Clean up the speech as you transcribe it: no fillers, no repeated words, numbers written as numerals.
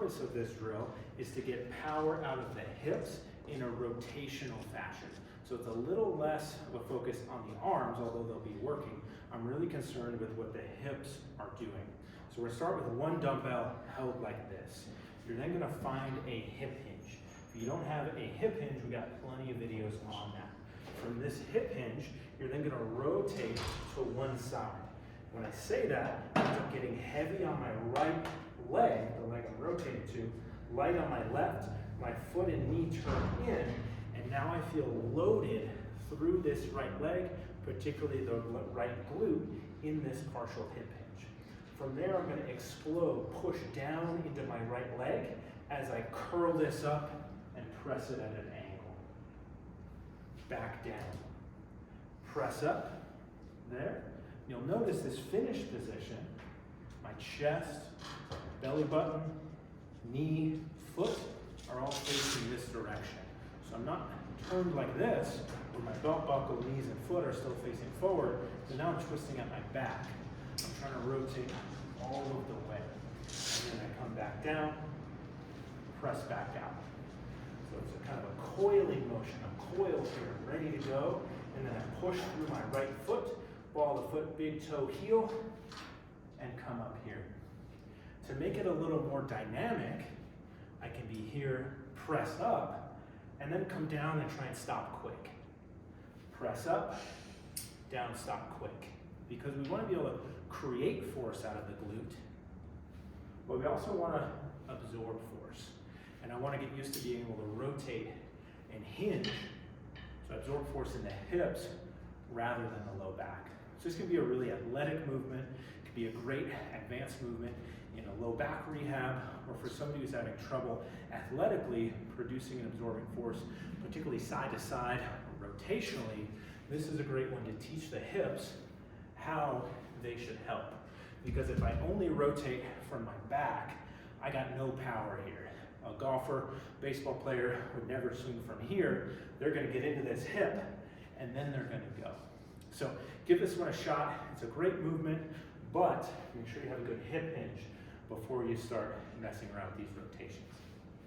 purpose of this drill is to get power out of the hips in a rotational fashion. So it's a little less of a focus on the arms, although they'll be working. I'm really concerned with what the hips are doing. So we're gonna start with one dumbbell held like this. You're then gonna find a hip hinge. If you don't have a hip hinge, we got plenty of videos on that. From this hip hinge, you're then gonna rotate to one side. When I say that, I'm getting heavy on my right leg, the leg I'm rotating to, light on my left, my foot and knee turn in, and now I feel loaded through this right leg, particularly the right glute, in this partial hip hinge. From there, I'm gonna explode, push down into my right leg as I curl this up and press it at an angle. Back down. Press up, there. You'll notice this finished position, my chest, belly button, knee, foot are all facing this direction. So I'm not turned like this, where my belt buckle, knees, and foot are still facing forward, so now I'm twisting at my back. I'm trying to rotate all of the way. And then I come back down, press back out. So it's a kind of a coiling motion. I'm coiled here, ready to go, and then I push through my right foot, ball the foot, big toe, heel, and come up here. To make it a little more dynamic, I can be here, press up, and then come down and try and stop quick. Press up, down, stop quick. Because we want to be able to create force out of the glute, but we also want to absorb force. And I want to get used to being able to rotate and hinge, so absorb force in the hips rather than the low back. So this can be a really athletic movement. It could be a great advanced movement in a low back rehab, or for somebody who's having trouble athletically producing and absorbing force, particularly side to side or rotationally. This is a great one to teach the hips how they should help. Because if I only rotate from my back, I got no power here. A golfer, baseball player would never swing from here. They're gonna get into this hip, and then they're gonna go. So give this one a shot. It's a great movement, but make sure you have a good hip hinge before you start messing around with these rotations.